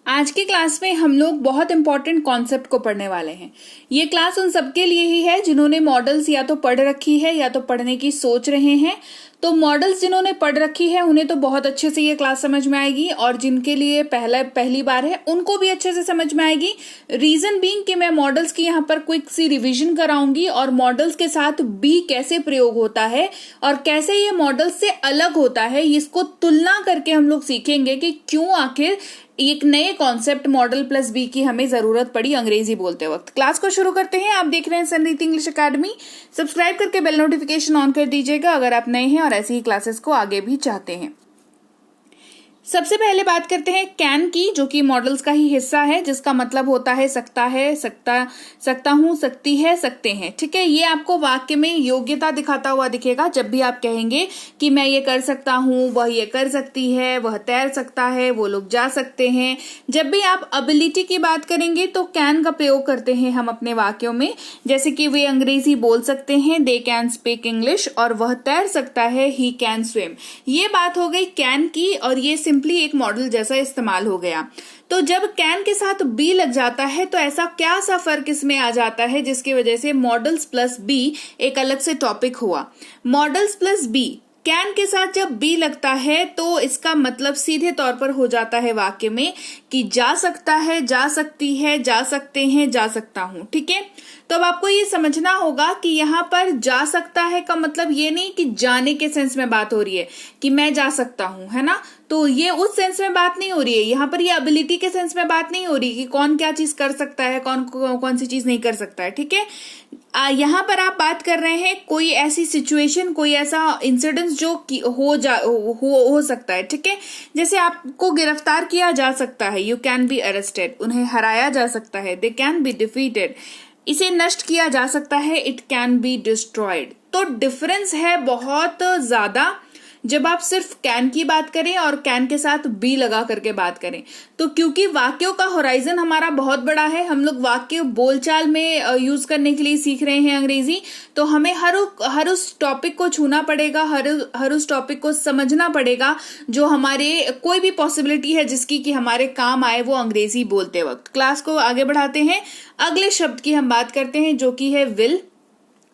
आज की क्लास में हम लोग बहुत इंपॉर्टेंट कॉन्सेप्ट को पढ़ने वाले हैं। ये क्लास उन सबके लिए ही है जिन्होंने मॉडल्स या तो पढ़ रखी है या तो पढ़ने की सोच रहे हैं। तो मॉडल्स जिन्होंने पढ़ रखी है उन्हें तो बहुत अच्छे से ये क्लास समझ में आएगी, और जिनके लिए पहली बार है उनको भी अच्छे से समझ में आएगी। रीजन बीइंग कि मैं मॉडल्स की यहाँ पर क्विक सी रिवीजन कराऊंगी और मॉडल्स के साथ बी कैसे प्रयोग होता है और कैसे ये मॉडल्स से अलग होता है, इसको तुलना करके हम लोग सीखेंगे कि क्यों आखिर एक नए कॉन्सेप्ट मॉडल प्लस बी की हमें जरूरत पड़ी अंग्रेजी बोलते वक्त। क्लास को शुरू करते हैं। आप देख रहे हैं संरीति इंग्लिश अकेडमी। सब्सक्राइब करके बेल नोटिफिकेशन ऑन कर दीजिएगा अगर आप नए हैं और ऐसी ही क्लासेस को आगे भी चाहते हैं। सबसे पहले बात करते हैं कैन की, जो कि मॉडल्स का ही हिस्सा है, जिसका मतलब होता है सकता है, सकता हूं, सकती है, सकते हैं। ठीक है, ये आपको वाक्य में योग्यता दिखाता हुआ दिखेगा। जब भी आप कहेंगे कि मैं ये कर सकता हूं, वह ये कर सकती है, वह तैर सकता है, वो लोग जा सकते हैं, जब भी आप एबिलिटी की बात करेंगे तो कैन का प्रयोग करते हैं हम अपने वाक्यों में। जैसे कि वे अंग्रेजी बोल सकते हैं, दे कैन स्पीक इंग्लिश, और वह तैर सकता है, ही कैन स्विम। ये बात हो गई कैन की, और ये सिंपली एक मॉडल जैसा इस्तेमाल हो गया। तो जब कैन के साथ बी लग जाता है तो ऐसा क्या सा फर्क इसमें आ जाता है जिसकी वजह से मॉडल्स प्लस बी एक अलग से टॉपिक हुआ। मॉडल्स प्लस बी, कैन के साथ जब बी लगता है तो इसका मतलब सीधे तौर पर हो जाता है वाक्य में कि जा सकता है, जा सकती है, जा सकते हैं, जा सकता हूं। ठीक है, तो अब आपको ये समझना होगा कि यहाँ पर जा सकता है का मतलब ये नहीं कि जाने के सेंस में बात हो रही है कि मैं जा सकता हूं, है ना। तो ये उस सेंस में बात नहीं हो रही है। यहाँ पर ये एबिलिटी के सेंस में बात नहीं हो रही कि कौन क्या चीज कर सकता है, कौन सी चीज नहीं कर सकता है। ठीक है, यहाँ पर आप बात कर रहे हैं कोई ऐसी सिचुएशन, कोई ऐसा इंसिडेंस जो हो सकता है। ठीक है, जैसे आपको गिरफ्तार किया जा सकता है, यू कैन बी अरेस्टेड। उन्हें हराया जा सकता है, दे कैन बी डिफीटेड। इसे नष्ट किया जा सकता है, इट कैन बी डिस्ट्रॉयड। तो डिफरेंस है बहुत ज्यादा जब आप सिर्फ कैन की बात करें और कैन के साथ बी लगा करके बात करें। तो क्योंकि वाक्यों का होराइजन हमारा बहुत बड़ा है, हम लोग वाक्य बोलचाल में यूज करने के लिए सीख रहे हैं अंग्रेजी, तो हमें हर उस टॉपिक को छूना पड़ेगा, हर उस टॉपिक को समझना पड़ेगा जो हमारे कोई भी पॉसिबिलिटी है जिसकी कि हमारे काम आए वो अंग्रेजी बोलते वक्त। क्लास को आगे बढ़ाते हैं। अगले शब्द की हम बात करते हैं जो कि है विल,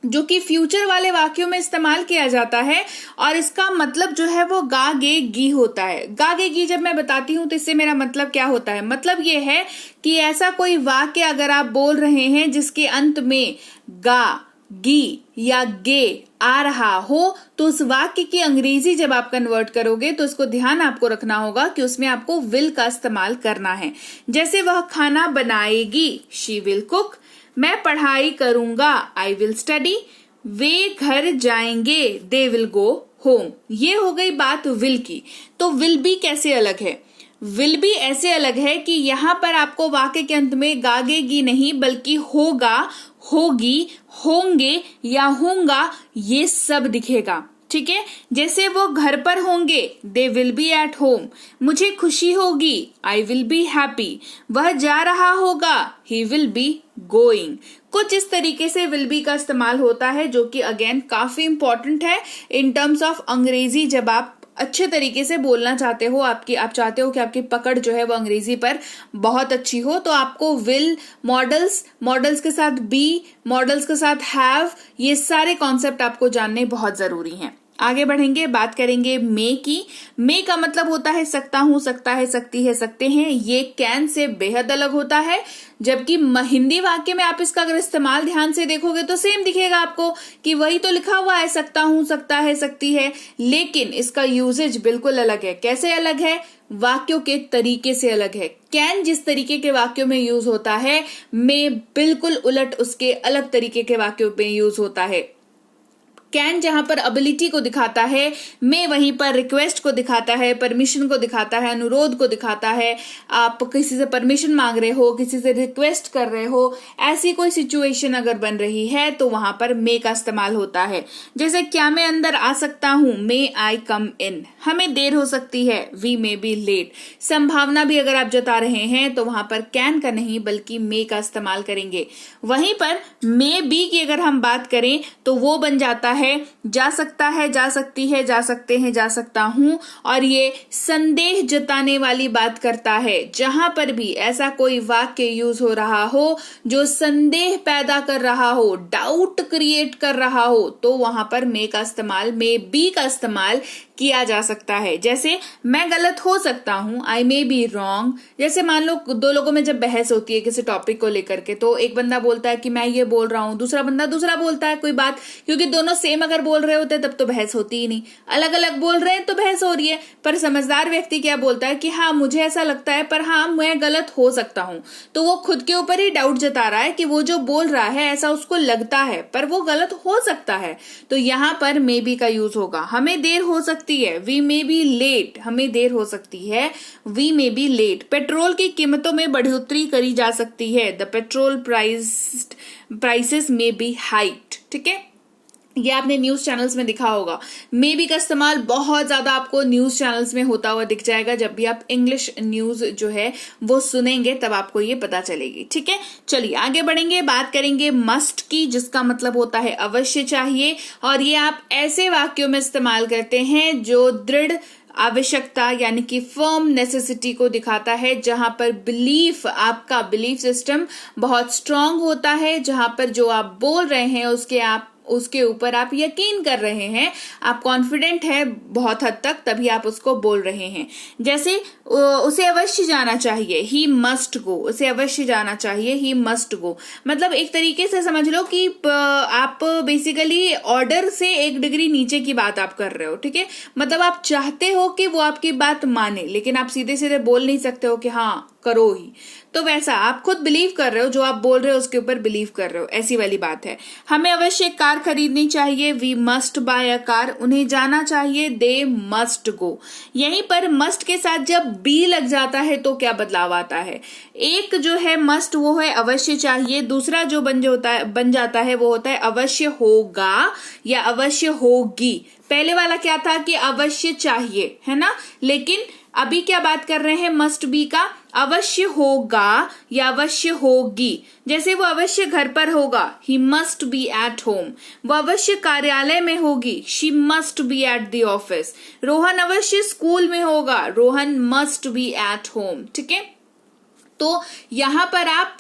जो कि फ्यूचर वाले वाक्यों में इस्तेमाल किया जाता है, और इसका मतलब जो है वो गा गे गी होता है। गा गे गी जब मैं बताती हूं तो इससे मेरा मतलब क्या होता है, मतलब ये है कि ऐसा कोई वाक्य अगर आप बोल रहे हैं जिसके अंत में गा, गी या गे आ रहा हो, तो उस वाक्य की अंग्रेजी जब आप कन्वर्ट करोगे तो इसको ध्यान आपको रखना होगा कि उसमें आपको विल का इस्तेमाल करना है। जैसे वह खाना बनाएगी, शी विल कुक। मैं पढ़ाई करूंगा, आई विल स्टडी। वे घर जाएंगे, दे विल गो होम। ये हो गई बात विल की। तो विल बी कैसे अलग है? विल बी ऐसे अलग है कि यहाँ पर आपको वाक्य के अंत में गागेगी नहीं बल्कि होगा, होगी, होंगे या होंगा ये सब दिखेगा। ठीक है, जैसे वो घर पर होंगे, they will be at home. मुझे खुशी होगी, आई विल बी हैप्पी। वह जा रहा होगा, ही विल बी गोइंग। कुछ इस तरीके से विल बी का इस्तेमाल होता है, जो कि अगेन काफी इंपॉर्टेंट है इन टर्म्स ऑफ अंग्रेजी। जब आप अच्छे तरीके से बोलना चाहते हो, आप चाहते हो कि आपकी पकड़ जो है वो अंग्रेजी पर बहुत अच्छी हो, तो आपको विल, मॉडल्स के साथ बी, मॉडल्स के साथ हैव, ये सारे कॉन्सेप्ट आपको जानने बहुत जरूरी हैं। आगे बढ़ेंगे, बात करेंगे मे की। मे का मतलब होता है सकता हूं, सकता है, सकती है, सकते हैं। ये कैन से बेहद अलग होता है, जबकि हिंदी वाक्य में आप इसका अगर इस्तेमाल ध्यान से देखोगे तो सेम दिखेगा आपको कि वही तो लिखा हुआ है, सकता हूं, सकता है, सकती है, लेकिन इसका यूजेज बिल्कुल अलग है। कैसे अलग है? वाक्यों के तरीके से अलग है। कैन जिस तरीके के वाक्यों में यूज होता है, मे बिल्कुल उलट उसके अलग तरीके के वाक्यों में यूज होता है। कैन जहां पर एबिलिटी को दिखाता है, मैं वहीं पर रिक्वेस्ट को दिखाता है, परमिशन को दिखाता है, अनुरोध को दिखाता है। आप किसी से परमिशन मांग रहे हो, किसी से रिक्वेस्ट कर रहे हो, ऐसी कोई सिचुएशन अगर बन रही है तो वहां पर मे का इस्तेमाल होता है। जैसे क्या मैं अंदर आ सकता हूं, मे आई कम इन। हमें देर हो सकती है, वी मे बी लेट। संभावना भी अगर आप जता रहे हैं तो वहां पर कैन का नहीं बल्कि मे का इस्तेमाल करेंगे। वहीं पर मे बी की अगर हम बात करें तो वो बन जाता है है जा सकता है, जा सकती है, जा सकते हैं, जा सकता हूं, और ये संदेह जताने वाली बात करता है। जहां पर भी ऐसा कोई वाक्य यूज हो रहा हो जो संदेह पैदा कर रहा हो, डाउट क्रिएट कर रहा हो, तो वहां पर मे का इस्तेमाल, मे बी का इस्तेमाल किया जा सकता है। जैसे मैं गलत हो सकता हूं, आई मे बी रॉन्ग। जैसे मान लो दो लोगों में जब बहस होती है किसी टॉपिक को लेकर के, तो एक बंदा बोलता है कि मैं ये बोल रहा हूं, दूसरा बंदा दूसरा बोलता है कोई बात, क्योंकि दोनों सेम अगर बोल रहे होते तब तो बहस होती ही नहीं। अलग अलग बोल रहे हैं तो बहस हो रही है। पर समझदार व्यक्ति क्या बोलता है कि हाँ मुझे ऐसा लगता है, पर हाँ मैं गलत हो सकता हूं। तो वो खुद के ऊपर ही डाउट जता रहा है कि वो जो बोल रहा है ऐसा उसको लगता है, पर वो गलत हो सकता है। तो यहां पर मे बी का यूज होगा। हमें देर हो सकती है, वी मे बी लेट, हमें देर हो सकती है, we may be late. Petrol की कीमतों में बढ़ोतरी करी जा सकती है, the petrol prices may be hiked. ठीक है, ये आपने न्यूज चैनल्स में दिखा होगा। मे बी का इस्तेमाल बहुत ज्यादा आपको न्यूज चैनल्स में होता हुआ दिख जाएगा। जब भी आप इंग्लिश न्यूज जो है वो सुनेंगे तब आपको ये पता चलेगी। ठीक है, चलिए आगे बढ़ेंगे, बात करेंगे मस्ट की, जिसका मतलब होता है अवश्य चाहिए। और ये आप ऐसे वाक्यों में इस्तेमाल करते हैं जो दृढ़ आवश्यकता यानी कि फर्म नेसेसिटी को दिखाता है, जहां पर बिलीफ, आपका बिलीफ सिस्टम बहुत स्ट्रांग होता है, जहां पर जो आप बोल रहे हैं उसके ऊपर आप यकीन कर रहे हैं, आप कॉन्फिडेंट है बहुत हद तक, तभी आप उसको बोल रहे हैं। जैसे उसे अवश्य जाना चाहिए, ही मस्ट गो, उसे अवश्य जाना चाहिए, ही मस्ट गो। मतलब एक तरीके से समझ लो कि आप बेसिकली ऑर्डर से 1 डिग्री नीचे की बात आप कर रहे हो। ठीक है, मतलब आप चाहते हो कि वो आपकी बात माने, लेकिन आप सीधे सीधे बोल नहीं सकते हो कि हाँ करो ही। तो वैसा आप खुद बिलीव कर रहे हो, जो आप बोल रहे हो उसके ऊपर बिलीव कर रहे हो, ऐसी वाली बात है। हमें अवश्य एक कार खरीदनी चाहिए, we must buy a car. उन्हें जाना चाहिए, दे मस्ट गो। यहीं पर मस्ट के साथ जब बी लग जाता है तो क्या बदलाव आता है? एक जो है मस्ट वो है अवश्य चाहिए, दूसरा जो बन जाता है वो होता है अवश्य होगा या अवश्य होगी। पहले वाला क्या था कि अवश्य चाहिए, है ना, लेकिन अभी क्या बात कर रहे हैं मस्ट बी का, अवश्य होगा या अवश्य होगी। जैसे वो अवश्य घर पर होगा, he must be at home. वो अवश्य कार्यालय में होगी, she must be at the office. Rohan अवश्य स्कूल में होगा, Rohan must be at home. ठीक है, तो यहां पर आप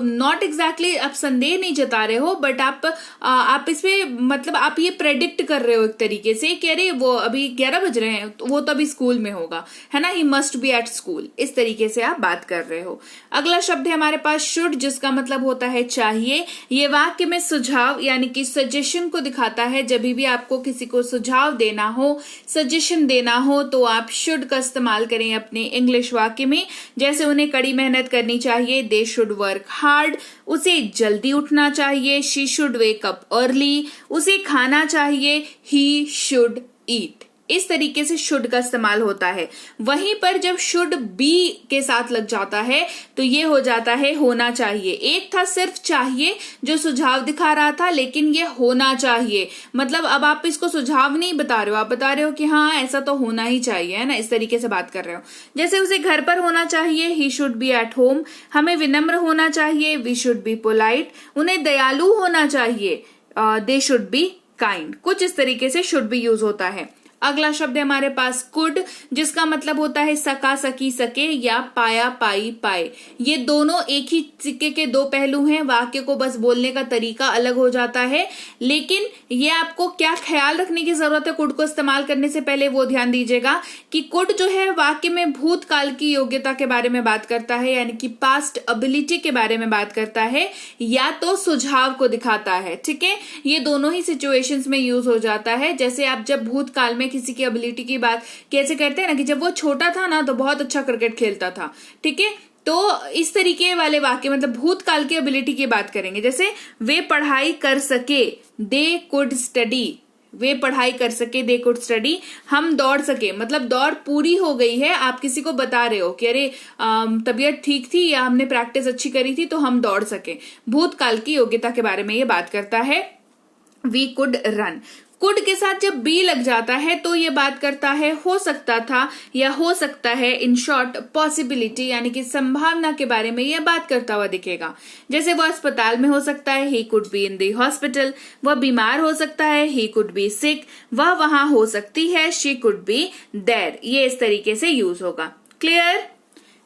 नॉट एग्जैक्टली आप संदेह नहीं जता रहे हो, बट आप इसमें मतलब आप ये प्रेडिक्ट कर रहे हो एक तरीके से कि अरे वो अभी 11 बज रहे हैं, तो वो तो अभी स्कूल में होगा, है ना, he must be at school. इस तरीके से आप बात कर रहे हो। अगला शब्द है हमारे पास शुड, जिसका मतलब होता है चाहिए। ये वाक्य में सुझाव यानी कि सजेशन को दिखाता है। जब भी आपको किसी को सुझाव देना हो, सजेशन देना हो, तो आप शुड का इस्तेमाल करें अपने इंग्लिश वाक्य में। जैसे उन्हें कड़ी मेहनत करनी चाहिए, दे शुड वर्क हार्ड। उसे जल्दी उठना चाहिए, she should wake up early. उसे खाना चाहिए, ही शुड ईट। इस तरीके से शुड का इस्तेमाल होता है। वहीं पर जब शुड बी के साथ लग जाता है तो ये हो जाता है होना चाहिए। एक था सिर्फ चाहिए जो सुझाव दिखा रहा था, लेकिन ये होना चाहिए, मतलब अब आप इसको सुझाव नहीं बता रहे हो, आप बता रहे हो कि हाँ ऐसा तो होना ही चाहिए, है ना, इस तरीके से बात कर रहे हो। जैसे उसे घर पर होना चाहिए, he should be at home. हमें विनम्र होना चाहिए, वी शुड बी पोलाइट। उन्हें दयालु होना चाहिए, दे शुड बी काइंड। कुछ इस तरीके से शुड बी यूज होता है। अगला शब्द है हमारे पास कुड, जिसका मतलब होता है सका, सकी, सके या पाया, पाई, पाए। ये दोनों एक ही सिक्के के दो पहलू हैं। वाक्य को बस बोलने का तरीका अलग हो जाता है, लेकिन ये आपको क्या ख्याल रखने की जरूरत है कुड को इस्तेमाल करने से पहले, वो ध्यान दीजिएगा कि कुड जो है वाक्य में भूतकाल की योग्यता के बारे में बात करता है, यानी कि पास्ट एबिलिटी के बारे में बात करता है, या तो सुझाव को दिखाता है। ठीक है, ये दोनों ही सिचुएशंस में यूज हो जाता है। जैसे आप जब भूतकाल में किसी की एबिलिटी की बात कैसे करते हैं ना, कि जब वो छोटा था ना तो बहुत अच्छा क्रिकेट खेलता था। ठीक है, तो इस तरीके वाले वाक्य मतलब भूतकाल की एबिलिटी की बात करेंगे। जैसे वे पढ़ाई कर सके, दे कुड स्टडी। वे पढ़ाई कर सके, दे कुड स्टडी। हम दौड़ सके, मतलब दौड़ पूरी हो गई है, आप किसी को बता रहे हो कि अरे तबीयत ठीक थी या हमने प्रैक्टिस अच्छी करी थी तो हम दौड़ सके। भूतकाल की योग्यता के बारे में ये बात करता है। We could run. कुड के साथ जब बी लग जाता है तो ये बात करता है हो सकता था या हो सकता है, इन शॉर्ट पॉसिबिलिटी यानी कि संभावना के बारे में यह बात करता हुआ दिखेगा। जैसे वह अस्पताल में हो सकता है, he could be in the hospital. वह बीमार हो सकता है, ही कुड बी सिक। वह वहां हो सकती है, शी कुड बी देयर। ये इस तरीके से यूज होगा। क्लियर?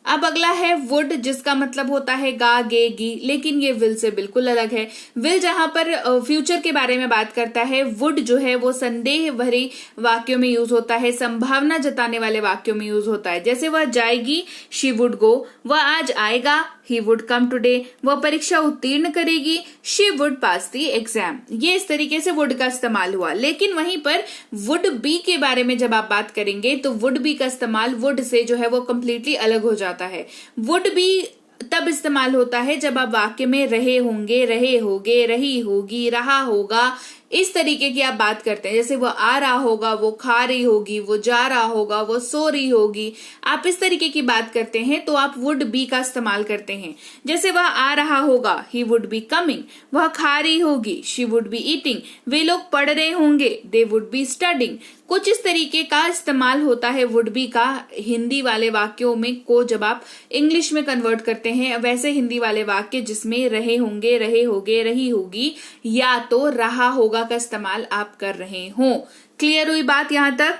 अब अगला है वुड, जिसका मतलब होता है गा, गे, गी, लेकिन ये विल से बिल्कुल अलग है। विल जहां पर फ्यूचर के बारे में बात करता है, वुड जो है वो संदेह भरे वाक्यों में यूज होता है, संभावना जताने वाले वाक्यों में यूज होता है। जैसे वह जाएगी, शी वुड गो। वह आज आएगा, ही वुड कम टुडे। वह परीक्षा उत्तीर्ण करेगी, she would pass the exam. ये इस तरीके से वुड का इस्तेमाल हुआ। लेकिन वहीं पर वुड बी के बारे में जब आप बात करेंगे तो वुड बी का इस्तेमाल वुड से जो है वो कंप्लीटली अलग हो जाता है। वुड बी तब इस्तेमाल होता है जब आप वाक्य में रहे होंगे, रहे होगे, रही होगी, रहा होगा, इस तरीके की आप बात करते हैं। जैसे वो आ रहा होगा, वो खा रही होगी, वो जा रहा होगा, वो सो रही होगी, आप इस तरीके की बात करते हैं तो आप वुड बी का इस्तेमाल करते हैं। जैसे वह आ रहा होगा, ही वुड बी कमिंग। वह खा रही होगी, शी वुड बी ईटिंग। वे लोग पढ़ रहे होंगे, दे वुड बी स्टडिंग। कुछ इस तरीके का इस्तेमाल होता है वुड बी का हिंदी वाले वाक्यों में को जब आप इंग्लिश में कन्वर्ट करते हैं। वैसे हिंदी वाले वाक्य जिसमें रहे होंगे, रहे होगे, रही होगी या तो रहा होगा का इस्तेमाल आप कर रहे हो। क्लियर हुई बात यहां तक?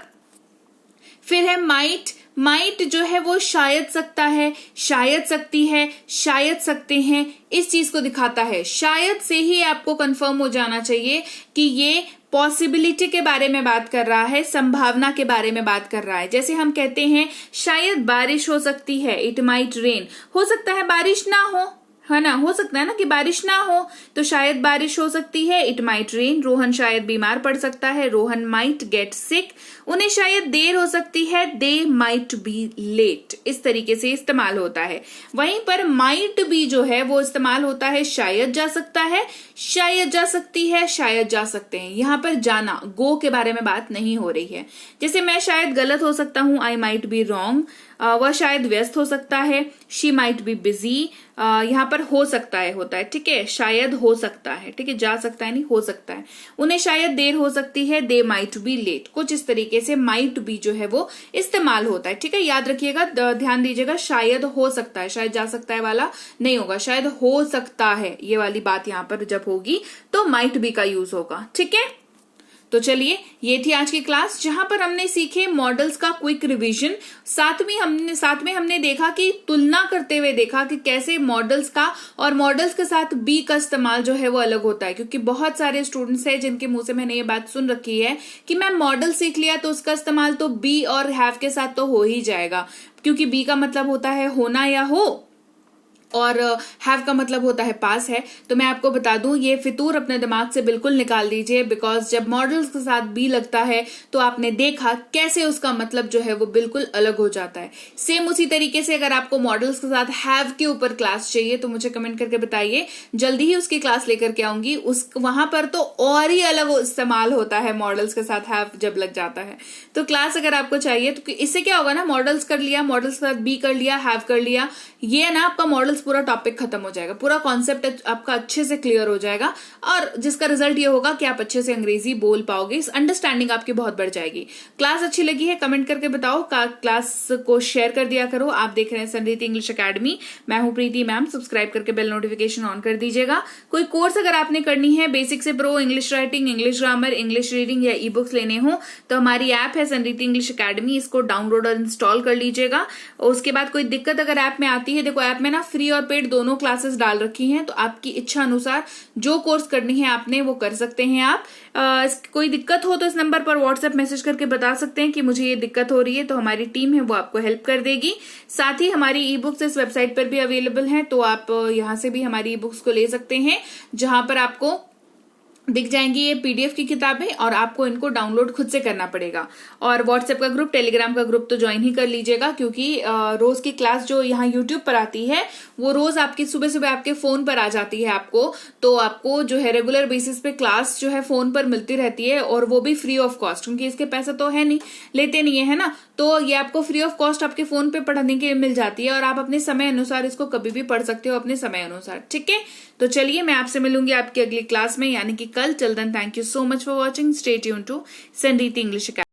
फिर है माइट। माइट जो है वो शायद सकता है, शायद सकती है, शायद सकते हैं, इस चीज को दिखाता है। शायद से ही आपको कंफर्म हो जाना चाहिए कि ये पॉसिबिलिटी के बारे में बात कर रहा है, संभावना के बारे में बात कर रहा है। जैसे हम कहते हैं शायद बारिश हो सकती है, इट माइट रेन। हो सकता है बारिश ना हो, है ना, हो सकता है ना कि बारिश ना हो, तो शायद बारिश हो सकती है, इट माइट रेन। रोहन शायद बीमार पड़ सकता है, रोहन माइट गेट सिक। उन्हें शायद देर हो सकती है, दे माइट बी लेट। इस तरीके से इस्तेमाल होता है। वहीं पर माइट बी जो है वो इस्तेमाल होता है शायद जा सकता है, शायद जा सकती है, शायद जा सकते हैं। यहाँ पर जाना, गो के बारे में बात नहीं हो रही है। जैसे मैं शायद गलत हो सकता हूं, आई माइट बी रॉन्ग। वह शायद व्यस्त हो सकता है, शी माइट बी बिजी। यहाँ पर हो सकता है होता है, ठीक है, शायद हो सकता है, ठीक है, जा सकता है नहीं, हो सकता है। उन्हें शायद देर हो सकती है, दे माइट बी लेट। कुछ इस तरीके से माइट बी जो है वो इस्तेमाल होता है, ठीक है। याद रखिएगा, ध्यान दीजिएगा, शायद हो सकता है, शायद जा सकता है वाला नहीं होगा, शायद हो सकता है ये वाली बात यहाँ पर जब होगी तो माइट बी का यूज होगा, ठीक है। तो चलिए, ये थी आज की क्लास जहां पर हमने सीखे मॉडल्स का क्विक रिवीजन। साथ में हमने देखा कि तुलना करते हुए देखा कि कैसे मॉडल्स का और मॉडल्स के साथ बी का इस्तेमाल जो है वो अलग होता है। क्योंकि बहुत सारे स्टूडेंट्स हैं जिनके मुंह से मैंने ये बात सुन रखी है कि मैम मॉडल सीख लिया तो उसका इस्तेमाल तो बी और हैव के साथ तो हो ही जाएगा, क्योंकि बी का मतलब होता है होना या हो और हैव का मतलब होता है पास है। तो मैं आपको बता दूं, ये फितूर अपने दिमाग से बिल्कुल निकाल दीजिए, बिकॉज जब मॉडल्स के साथ बी लगता है तो आपने देखा कैसे उसका मतलब जो है वो बिल्कुल अलग हो जाता है। सेम उसी तरीके से अगर आपको मॉडल्स के साथ हैव के ऊपर क्लास चाहिए तो मुझे कमेंट करके बताइए, जल्दी ही उसकी क्लास लेकर के आऊंगी। वहां पर तो और ही अलग इस्तेमाल होता है मॉडल्स के साथ हैव जब लग जाता है। तो क्लास अगर आपको चाहिए तो इससे क्या होगा ना, मॉडल्स कर लिया, मॉडल्स के साथ बी कर लिया, हैव कर लिया, ये ना आपका मॉडल्स पूरा टॉपिक खत्म हो जाएगा, पूरा कॉन्सेप्ट आपका अच्छे से क्लियर हो जाएगा और जिसका रिजल्ट ये होगा कि आप अच्छे से अंग्रेजी बोल पाओगे, अंडरस्टैंडिंग आपकी बहुत बढ़ जाएगी। क्लास अच्छी लगी है कमेंट करके बताओ, क्लास को शेयर कर दिया करो। आप देख रहे हैं संरीति इंग्लिश अकेडमी, मैं हूं प्रीति मैम। सब्सक्राइब करके बेल नोटिफिकेशन ऑन कर दीजिएगा। कोई कोर्स अगर आपने करनी है बेसिक से pro, English writing, English grammar, English reading या ई बुक्स लेने हो तो हमारी ऐप है संरीति इंग्लिश अकेडमी, इसको डाउनलोड और इंस्टॉल कर लीजिएगा। उसके बाद कोई दिक्कत अगर ऐप में आती है, देखो ऐप में ना फ्री और पेड दोनों क्लासेस डाल रखी हैं, तो आपकी इच्छा अनुसार जो कोर्स करनी है आपने वो कर सकते हैं आप। कोई दिक्कत हो तो इस नंबर पर व्हाट्सएप मैसेज करके बता सकते हैं कि मुझे ये दिक्कत हो रही है, तो हमारी टीम है वो आपको हेल्प कर देगी। साथ ही हमारी ई बुक्स इस वेबसाइट पर भी अवेलेबल हैं, तो आप यहां से भी हमारी ई बुक्स को ले सकते हैं, जहां पर आपको दिख जाएंगी ये पीडीएफ की किताबें और आपको इनको डाउनलोड खुद से करना पड़ेगा। और व्हाट्सएप का ग्रुप, टेलीग्राम का ग्रुप तो ज्वाइन ही कर लीजिएगा, क्योंकि रोज की क्लास जो यहाँ यूट्यूब पर आती है वो रोज आपकी सुबह सुबह आपके फोन पर आ जाती है आपको, तो आपको जो है रेगुलर बेसिस पे क्लास जो है फोन पर मिलती रहती है और वो भी फ्री ऑफ कॉस्ट, क्योंकि इसके पैसे तो है नहीं, लेते नहीं है ना, तो ये आपको फ्री ऑफ कॉस्ट आपके फोन पे पढ़ने के लिए मिल जाती है और आप अपने समय अनुसार इसको कभी भी पढ़ सकते हो अपने समय अनुसार, ठीक है। तो चलिए मैं आपसे मिलूंगी आपकी अगली क्लास में, यानी कि कल। Till then thank you so much for watching. Stay tune to संडीति इंग्लिश अकेडमी।